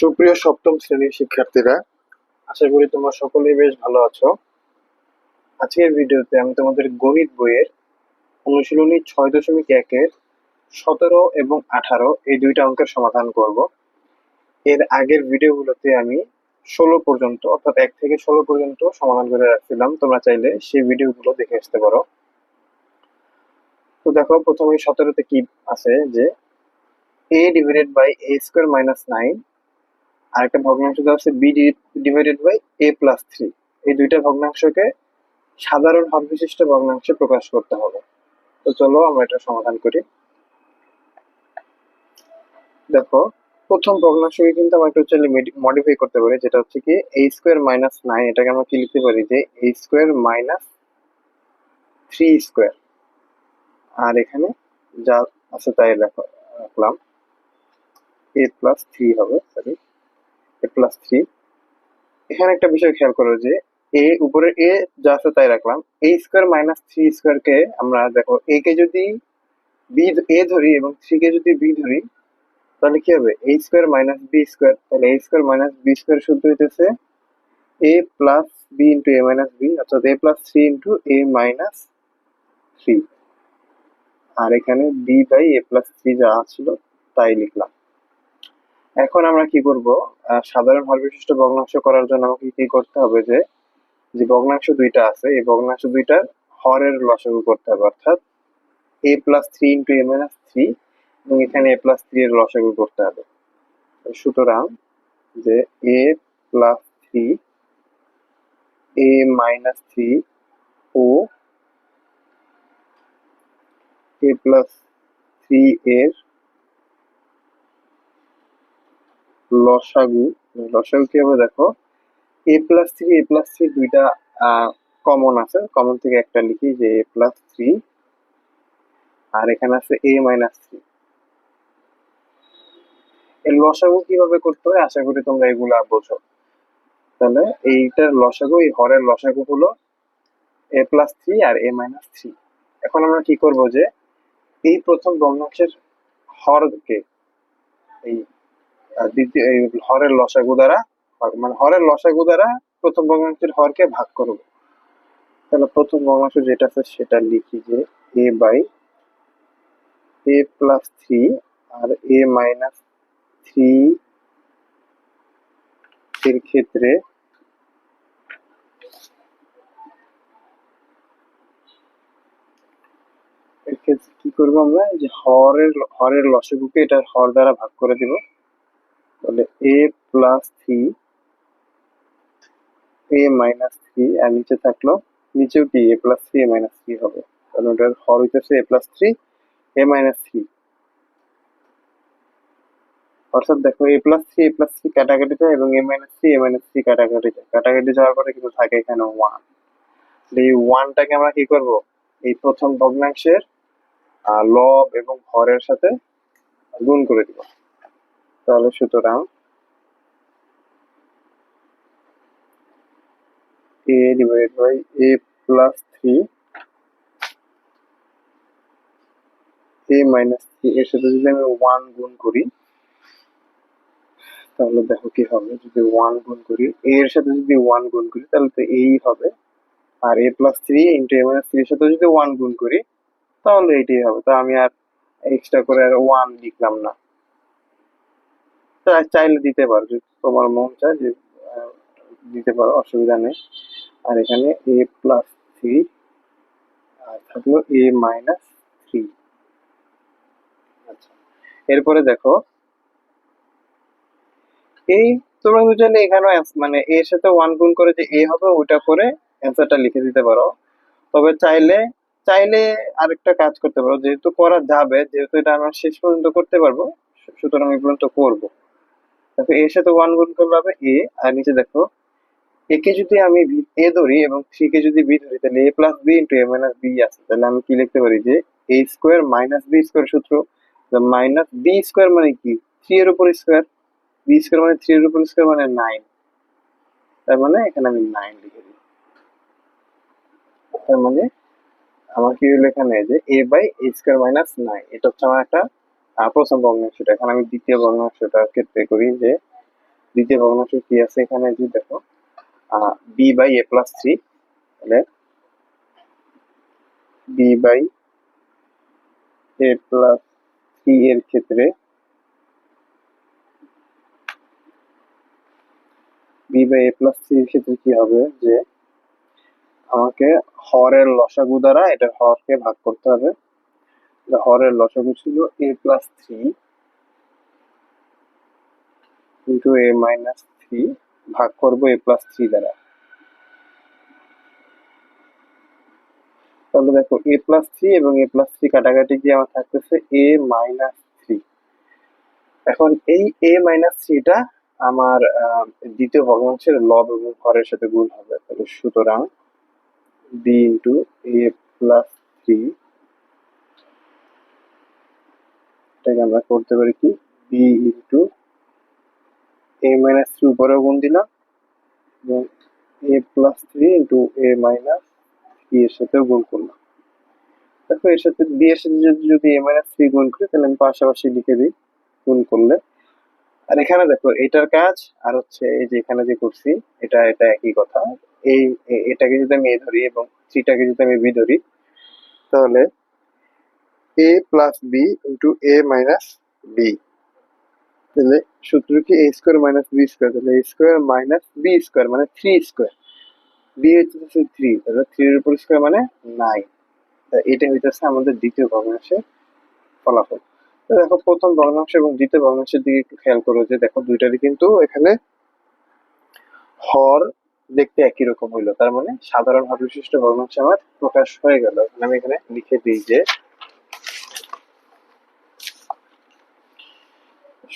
সুপ্রিয় সপ্তম শ্রেণীর শিক্ষার্থীরা, আশা করি তোমরা সকলেই বেশ ভালো আছো। আজকের ভিডিওতে আমি তোমাদের গণিত বইয়ের অনুশীলনী 6.1-এর 17 এবং 18 এই দুইটা অঙ্কের সমাধান করব। এর আগের ভিডিওগুলোতে আমি 16 পর্যন্ত অর্থাৎ 1 থেকে 16 পর্যন্ত সমাধান করে রাখছিলাম, তোমরা চাইলে সেই ভিডিওগুলো দেখে আসতে পারো। তো দেখো, প্রথমে 17তে কি আছে যে a divided by a square minus 9, আর একটা ভগ্নাংশ দেওয়া আছে b divided by a plus 3। এই দুইটা ভগ্নাংশকে সাধারণ হর বিশিষ্ট ভগ্নাংশে প্রকাশ করতে হবে। তো চলো আমরা এটা সমাধান করি। দেখো, প্রথম ভগ্নাংশকে কিন্তু আমরা একটু চাইলে মডিফাই করতে পারি, যেটা হচ্ছে কি a স্কোয়ার মাইনাস 9, এটাকে আমরা কি লিখতে পারি যে a স্কোয়ার মাইনাস 3 স্কোয়ার, আর এখানে যা আছে তাই রাখলাম a প্লাস 3 হবে, সরি a প্লাস 3। এখানে একটা বিষয় খেয়াল করো যে এ উপরে এ যা আছে তাই রাখলাম, a স্কোয়ার মাইনাস 3 স্কোয়ার কে আমরা দেখো a কে যদি বি এ ধরি এবং 3 কে যদি বি ধরি, তাহলে কি হবে a square minus B square. তাহলে a square minus B square সূত্র হইতেছে a plus B into a minus B, অর্থাৎ a plus 3 into a minus 3। আর এখানে b বাই a প্লাস 3 যা ছিল তাই লিখলাম। এখন আমরা কি করব, সাধারণ হর বিশিষ্ট ভগ্নাংশ করার জন্য আমাকে কি করতে হবে, যে যে ভগ্নাংশ দুইটা আছে এই ভগ্নাংশ দুইটার হরের লসাগু করতে হবে, অর্থাৎ a plus 3 into a minus 3, এবং এখানে a প্লাস 3 এর লসাগু করতে হবে। সুতরাং যে a প্লাস 3, a মাইনাস 3 ও a প্লাস 3 এর লসাগু কি হবে, দেখো a প্লাস 3 a প্লাস 3 দুইটা কমন আছে, কমন থেকে একটা লিখি যে a প্লাস 3, আর এখানে আছে a মাইনাস 3। এর লসাগু কিভাবে করতে হয় আশা করি তোমরা এগুলা বোঝো। তাহলে এইটার লসাগু, এই হরের লসাগু হলো a প্লাস 3 আর a মাইনাস 3। এখন আমরা কি করব, যে এই প্রথম ভগ্নাংশের হরকে এই দ্বিতীয় এই হরের লসাগু দ্বারা মানে হরের লসাগু দ্বারা প্রথম ভগ্নাংশের হরকে ভাগ করব। তাহলে প্রথম ভগ্নাংশ যেটা আছে সেটা লিখি যে a বাই a প্লাস 3 আর a মাইনাস 3 এর ক্ষেত্রে কি করবো আমরা, যে হরের লসাগুকে এটার হর দ্বারা ভাগ করে দিব। তাহলে a প্লাস 3 a মাইনাস 3, আর নিচে থাকলো নিচেও কি a প্লাস 3 a মাইনাস 3 হবে, কারণ ওটার হর হইতেছে a প্লাস 3 a মাইনাস 3। অর্থাৎ দেখো a প্লাস 3 a প্লাস 3 কাটাকাটি যায় এবং a মাইনাস 3 a মাইনাস 3 কাটাকাটি যায়, কাটাকাটি যাওয়ার পরে কিন্তু থাকে এখানে 1। এই 1টাকে আমরা কি করব, এই প্রথম ভগ্নাংশের লব এবং হরের সাথে গুণ করে দিব। তাহলে সুতরাং a divided by a plus 3 a minus 3 এর সাথে যদি আমি 1 গুণ করি, তাহলে দেখো কি হবে, যদি 1 গুণ করি a এর সাথে যদি 1 গুণ করি তাহলে তো এই হবে, আর a plus 3 into a minus 3 এর সাথে যদি 1 গুণ করি তাহলে এটাই হবে। তো আমি আর এক্সট্রা করে আর 1 লিখলাম না। চাইলে দিতে পারো, যদি তোমার মন চায় যে দিতে পারো, অসুবিধা নেই। আর এখানে a প্লাস 3 আর থাকলো a মাইনাস 3। আচ্ছা, এরপরে দেখো এই তোমরা চাইলে এখানে মানে এর সাথে 1 গুণ করে যে a হবে ওটা করে অ্যান্সারটা লিখে দিতে পারো। তবে চাইলে চাইলে আরেকটা কাজ করতে পারো, যেহেতু করা যাবে, যেহেতু এটা আমরা শেষ পর্যন্ত করতে পারবো, সুতরাং এই পর্যন্ত করবো। দেখো এর সাথে 1 গুণ করলে হবে a, আর নিচে দেখো a কে যদি আমি a ধরি এবং 3 কে যদি b ধরি, তাহলে a plus B into a minus B আছে। তাহলে আমি কি লিখতে পারি যে a square minus B square সূত্র, মাইনাস বি স্কোয়ার মানে কি 3 এর উপর স্কোয়ার, বি স্কোয়ার মানে 3 এর উপর স্কোয়ার মানে 9। তার মানে এখানে আমি 9 লিখে দিই। তার মানে আমার কি হলো এখানে, যে a by a square minus 9, এটা হচ্ছে আমার একটা প্রথম ভগ্নাংশটা। এখন আমি দ্বিতীয় ভগ্নাংশটার ক্ষেত্রে করি যে দ্বিতীয় ভগ্নাংশ কি আছে এখানে, যে দেখো B by A plus three, তাহলে B by A plus three এর ক্ষেত্রে B by A plus three এর ক্ষেত্রে কি হবে, যে আমাকে হরের লসাগু দ্বারা এটার হরকে ভাগ করতে হবে। হরের লসাগু ছিল এ plus three into A minus three, ভাগ করবো এ প্লাস থ্রি দ্বারা। তাহলে দেখো এ প্লাস থ্রি এবং এ প্লাস থ্রি কাটাকাটি গিয়ে আমার থাকতেছে এ মাইনাস থ্রি। এখন এই এ মাইনাস থ্রিটা আমার দ্বিতীয় ভগ্নাংশের লব এবং হরের সাথে গুণ হবে। তাহলে সুতরাং বি ইন্টু এ প্লাস থ্রি, এটাকে আমরা করতে পারি কি B into A minus three উপরেও গুণ দিলাম এবং এ plus three into A minus three এর সাথেও গুণ করলাম। দেখো এর সাথে বি এর সাথে যদি এ মাইনাস থ্রি গুণ করি তাহলে আমি পাশাপাশি লিখে দিই গুণ করলে। আর এখানে দেখো এটার কাজ আর হচ্ছে এই যে এখানে যে করছি এটা এটা একই কথা। এই এটাকে যদি আমি এ ধরি এবং থ্রিটাকে যদি আমি বি ধরি, তাহলে এ plus B into A minus B, তাহলে সূত্র কি এ স্কোয়ার মাইনাস বি স্কোয়ার, তাহলে এ স্কোয়ার মাইনাস বি স্কোয়ার মানে থ্রি স্কোয়ার, বি হচ্ছে থ্রি, তাহলে থ্রি এর উপর স্কোয়ার মানে নাইন। এটা হইতেছে আমাদের দ্বিতীয় ভগ্নাংশের ফলাফল। তো দেখো প্রথম ভগ্নাংশ এবং দ্বিতীয় ভগ্নাংশের দিকে একটু খেয়াল করো, যে দেখো দুইটারই কিন্তু এখানে হর দেখতে একই রকম হইলো, তার মানে সাধারণ হর বিশিষ্ট ভগ্নাংশ আমার প্রকাশ হয়ে গেল। আমি এখানে লিখে দিই যে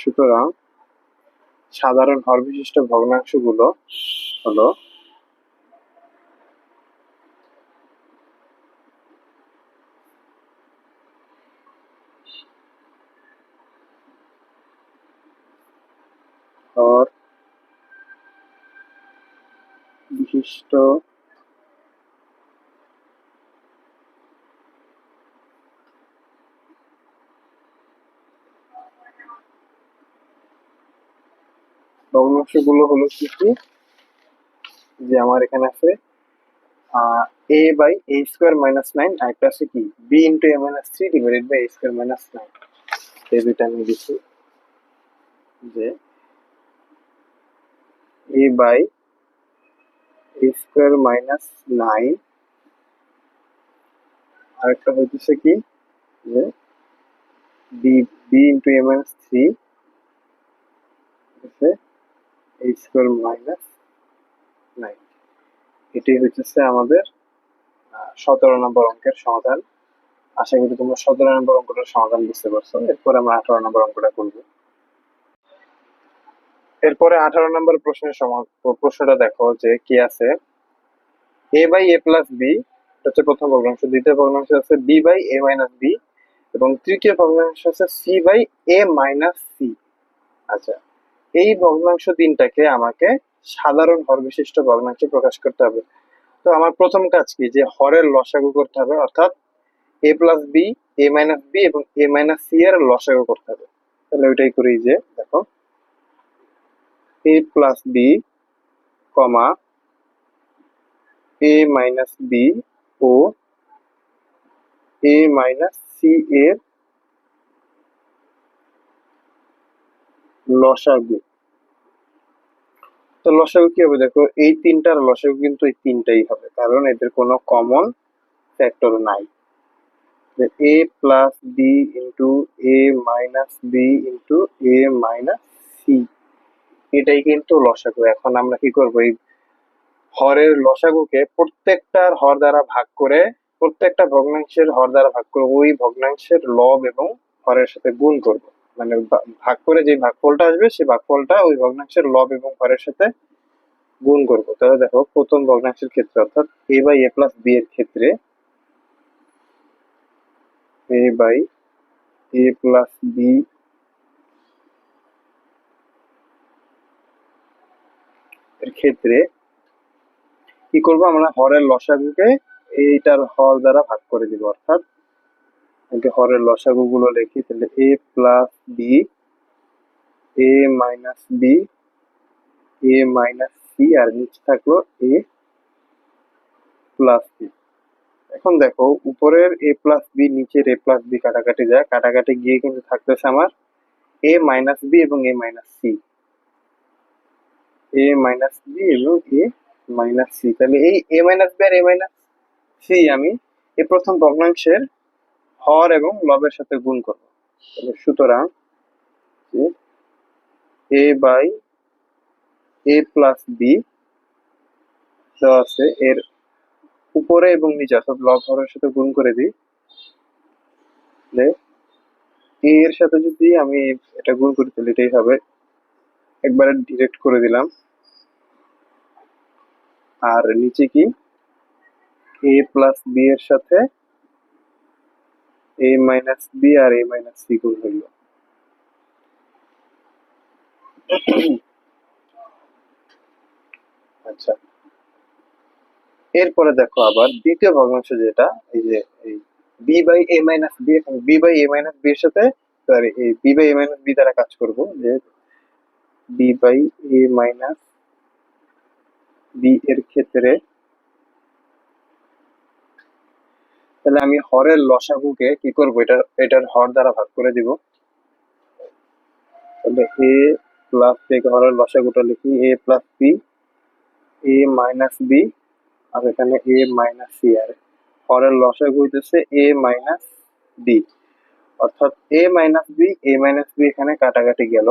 সুতরাং সাধারণ হর বিশিষ্ট ভগ্নাংশ গুলো হলো হর বিশিষ্ট ভগ্নাংশ গুলো হলো কি কি, যে আমার এখানে আছে A by A square minus nine, আর একটা আছে কি B into A minus three divided by A square minus nine. এই দুইটা আমি দিচ্ছি, যে A by A square minus nine, আর একটা হইতেছে কি যে B B into A minus three A square minus nine. এটাই হইতেছে আমাদের 17 নম্বর অঙ্কের সমাধান। আশা করি তোমরা 17 নম্বর অঙ্কটার সমাধান বুঝতে পারছো। এরপরে আমরা 18 নম্বর অঙ্কটা করবো। এরপরে 18 নম্বর প্রশ্নটা দেখো যে কি আছে, A by A plus B হচ্ছে প্রথম ভগ্নাংশ, দ্বিতীয় ভগ্নাংশ আছে B by A minus B এবং তৃতীয় ভগ্নাংশ আছে C by A minus C. আচ্ছা, এই ভগ্নাংশ তিনটাকে আমাকে সাধারণ হর বিশিষ্ট ভগ্নাংশে প্রকাশ করতে হবে। তো আমার প্রথম কাজ কি, যে হরের লসাগু করতে হবে, অর্থাৎ এ প্লাস বি, এ মাইনাস বি এবং এ মাইনাস সি এর লসাগু করতে হবে। তাহলে ওইটাই করি, যে দেখো এ প্লাস বি কমা এ মাইনাস বি ও এ মাইনাস সি এর লসাগু। তো লসাগু কি হবে, দেখো এই তিনটার লসাগু কিন্তু এই তিনটাই হবে, কারণ এদের কোনো কমন ফ্যাক্টর নাই। এ plus B into A minus B into A minus C, এটাই কিন্তু লসাগু। এখন আমরা কি করবো, এই হরের লসাগুকে প্রত্যেকটার হর দ্বারা ভাগ করে, প্রত্যেকটা ভগ্নাংশের হর দ্বারা ভাগ করে ওই ভগ্নাংশের লব এবং হরের সাথে গুণ করব। মানে ভাগ করে যে ভাগফলটা আসবে সেই ভাগফলটা ওই ভগ্নাংশের লব এবং হরের সাথে গুণ করব। তাহলে দেখো প্রথম ভগ্নাংশের ক্ষেত্রে অর্থাৎ এ বাই এ প্লাস বি এর ক্ষেত্রে এ বাই এ প্লাস বি এর ক্ষেত্রে কি করব, আমরা হরের লসাগুকে এইটার হর দ্বারা ভাগ করে দিব। অর্থাৎ হরের লসাগু গুলো লিখি, তাহলে এ plus B A minus B A minus C আর নিচে থাকলো এ প্লাস বি। এখন দেখো উপরের এ প্লাস বি নিচের এ প্লাস বি কাটাকাটি যায়, কাটাকাটি গিয়ে কিন্তু থাকতেছে আমার এ মাইনাস বি এবং এ মাইনাস সি, এ মাইনাস বি এবং এ মাইনাস সি। তাহলে এই এ মাইনাস বি আর এ মাইনাস সি আমি এই প্রথম ভগ্নাংশের হর এবং লবের সাথে গুণ করবো। তাহলে সুতরাং এ বাই এ প্লাস বি দেওয়া আছে, এর উপরে এবং নিচে অর্থাৎ লব হরের সাথে গুণ করে দিই। এ এর সাথে যদি আমি এটা গুণ করি তাহলে এটাই হবে, একবারে ডিরেক্ট করে দিলাম। আর নিচে কি এ প্লাস বি এর সাথে এ মাইনাস বি আর এ মাইনাস সি গুণ হইল। আচ্ছা, এরপরে দেখো আবার দ্বিতীয় ভগ্নাংশ যেটা, এই যে এই B by A minus B, এখন B by A minus B এর সাথে সরি এই B by A minus B দ্বারা কাজ করব, যে B by A minus B এর ক্ষেত্রে তাহলে আমি হরের লসাগুকে কি করব, এটার হর দ্বারা ভাগ করে দিব। তাহলে এ প্লাস থেকে হরের লসাগুটা লিখি এ plus B A minus B, আর এখানে এ মাইনাস সি, আর হরের লসাগু হইতেছে এ মাইনাস বি, অর্থাৎ এ মাইনাস বি এখানে কাটাকাটি গেল,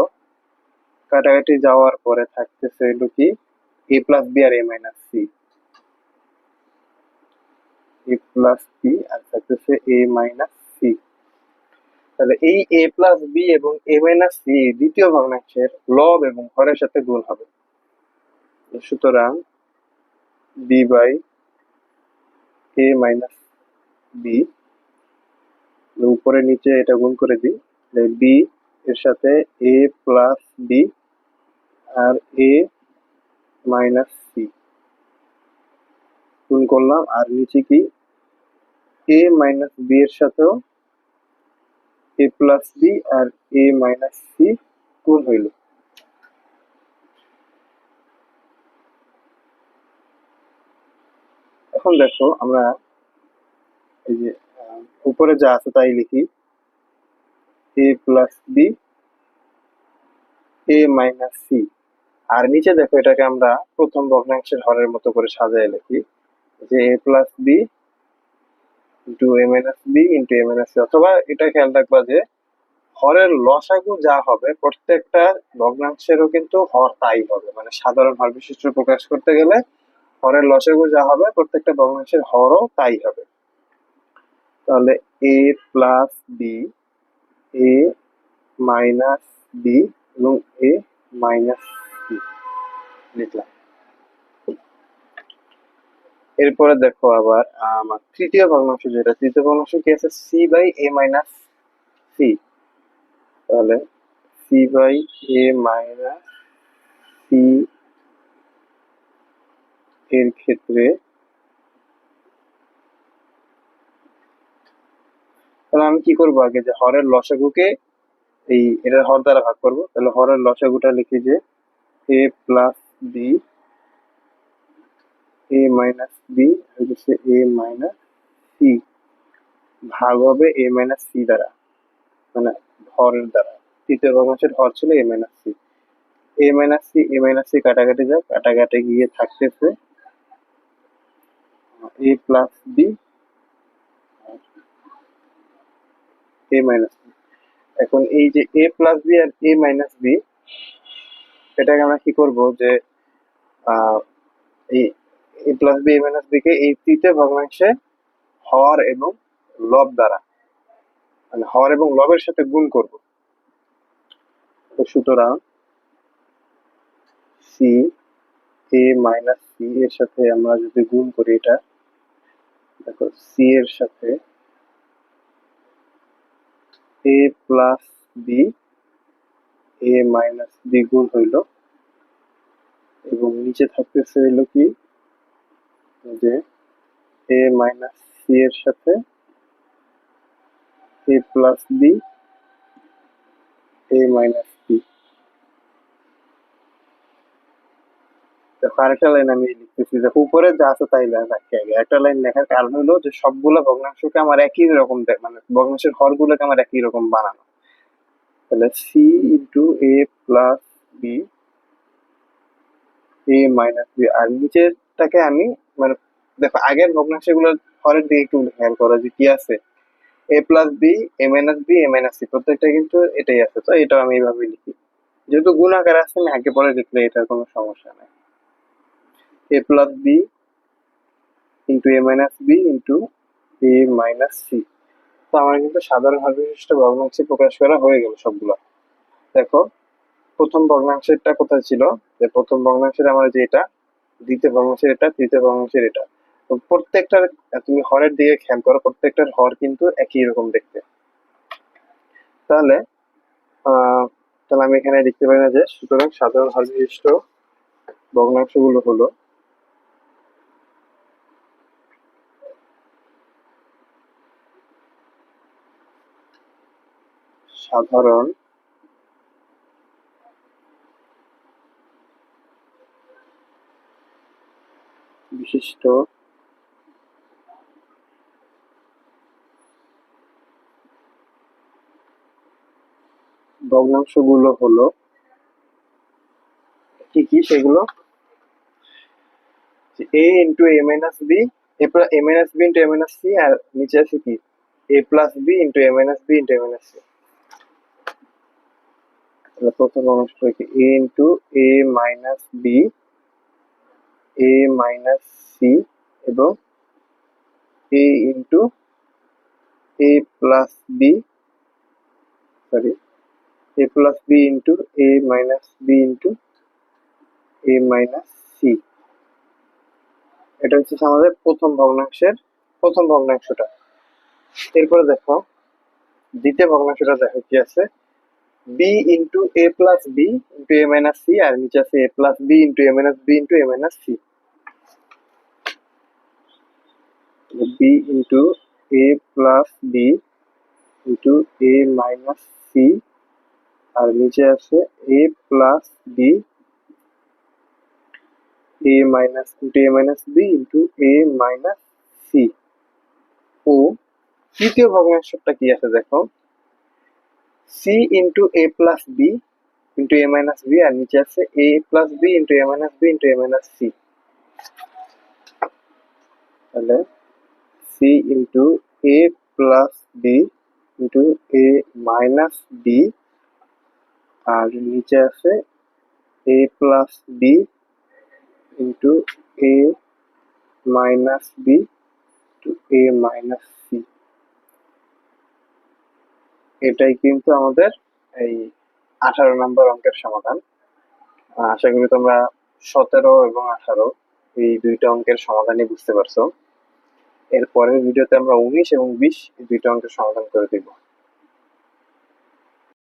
কাটাকাটি যাওয়ার পরে থাকতেছে হলো কি এ প্লাস বি আর A minus C, A plus B আর থাকতেছে এ মাইনাস সি। তাহলে এই এ প্লাস বি এবং এ মাইনাস সি দ্বিতীয় ভগ্নাংশের লব এবং হরের সাথে গুণ হবে। সুতরাং B by A minus B, উপরে নিচে এটা গুণ করে দিই, বি এর সাথে এ প্লাস বি আর এ মাইনাস সি গুণ করলাম, আর নিচে কি এ মাইনাস বি এর সাথেও এ প্লাস বি আর এ মাইনাস সি গুণ হইল। এখন দেখো আমরা এই যে উপরে যা আছে তাই লিখি, এ plus B A minus C, আর নিচে দেখো এটাকে আমরা প্রথম ভগ্নাংশের হরের মতো করে সাজায় লিখি, যে এ plus B into A minus B into A minus C, অথবা এটা খেয়াল রাখবা যে হরের লসাগু যা হবে প্রত্যেকটা ভগ্নাংশেরও কিন্তু হর তাই হবে, মানে সাধারণ হর বিশিষ্ট প্রকাশ করতে গেলে হরের লসাগু যা হবে প্রত্যেকটা ভগ্নাংশের হরও তাই হবে। তাহলে এ plus B A minus B এবং এ মাইনাস বি লিখলাম। এরপরে দেখো আবার আমার তৃতীয় ভগ্নাংশ যেটা, তৃতীয় ভগ্নাংশ কি আছে, C by A minus C. তাহলে C by A minus C এর ক্ষেত্রে তাহলে আমি কি করবো, আগে যে হরের লসাগুকে এটার হর দ্বারা ভাগ করব। তাহলে হরের লসাগুটা লিখি যে এ plus B A minus B হচ্ছে এ মাইনাস সি, ভাগ হবে এ মাইনাস সি দ্বারা, মানে হরের দ্বারা। তৃতীয় ভগ্নাংশের হর ছিল এ মাইনাস সি, এ মাইনাস সি এ মাইনাস সি কাটাকাটি যায়, কাটাকাটি গিয়ে থাকতেছে এ plus B A minus B. এখন এই যে এ প্লাস বি আর এ মাইনাস বি, এটাকে আমরা কি করব, যে এই এ plus B A minus B কে এই তৃতীয় ভগ্নাংশে হর এবং লব দ্বারা, মানে হর এবং লবের সাথে গুণ করব। তো সুতরাং সি এ মাইনাস সি এর সাথে আমরা যদি গুণ করি, এটা দেখো সি এর সাথে A plus B A minus B গুণ হইল, এবং নিচে থাকতেছে হইলো কি, যে এ মাইনাস সি এর সাথে A plus B A minus B. আরেকটা লাইন আমি লিখতেছি যে উপরে যা আছে তাই রাখি আগে। একটা লাইন লেখার কারণ হলো যে সবগুলা ভগ্নাংশকে আমার একই রকম মানে ভগ্নাংশের হরগুলোকে আমার একই রকম বানানো। তাহলে C into A plus B A minus B, আর নিচেরটাকে আমি মানে দেখো আগের ভগ্নাংশগুলোর হরের দিকে একটু খেয়াল করো যে কি আছে, এ plus B A minus B A minus C, প্রত্যেকটা কিন্তু এটাই আছে। তো এটাও আমি এইভাবে লিখি, যেহেতু গুণাকার আছে আমি আগে পরে লিখলে এটার কোনো সমস্যা নাই। এ plus B into A minus B into A minus C. তো আমার কিন্তু সাধারণ হর বিশিষ্ট ভগ্নাংশে প্রকাশ করা হয়ে গেল সবগুলো। দেখো প্রথম ভগ্নাংশেরটা কোথায় ছিল, যে প্রথম ভগ্নাংশের আমার যে এটা, দ্বিতীয় ভগ্নাংশের এটা, তৃতীয় ভগ্নাংশের এটা। তো প্রত্যেকটার তুমি হরের দিকে খেয়াল করো, প্রত্যেকটার হর কিন্তু একই রকম দেখতে। তাহলে তাহলে আমি এখানে লিখতে পারি না যে সুতরাং সাধারণ হর বিশিষ্ট ভগ্নাংশগুলো হলো সাধারণ বিশিষ্ট ভগ্নাংশগুলো হলো কি কি সেগুলো, এ into A minus B, A minus B into A minus C, আর নিচে আছে কি এ plus B into A minus B into A minus C. তাহলে প্রথম অংশটা কি এ into A minus B A minus C এবং এ into A plus B, sorry A plus B into A minus B into A minus C. এটা হচ্ছে আমাদের প্রথম ভগ্নাংশের প্রথম ভগ্নাংশটা। এরপরে দেখো দ্বিতীয় ভগ্নাংশটা, দেখো কি আছে, B into A plus B into A minus C, আর নিচে আছে এ plus B into A minus B into A minus C. B into A plus B into A minus C, আর নিচে আছে এ plus B A minus into A minus B into A minus C. ও তৃতীয় ভগ্নাংশটা কি আছে দেখো, C into A plus B into A minus B, আর নিচে আছে এ plus B into A minus B into A minus C. তাহলে C into A plus B into A minus B, আর নিচে আছে এ plus B into A minus B two A minus C. এটাই কিন্তু আমাদের এই 18 নম্বর অঙ্কের সমাধান। আশা করি তোমরা 17 এবং 18 এই দুইটা অঙ্কের সমাধানই বুঝতে পারছো। এর পরের ভিডিওতে আমরা 19 এবং 20 এই দুইটা অঙ্কের সমাধান করে দিব।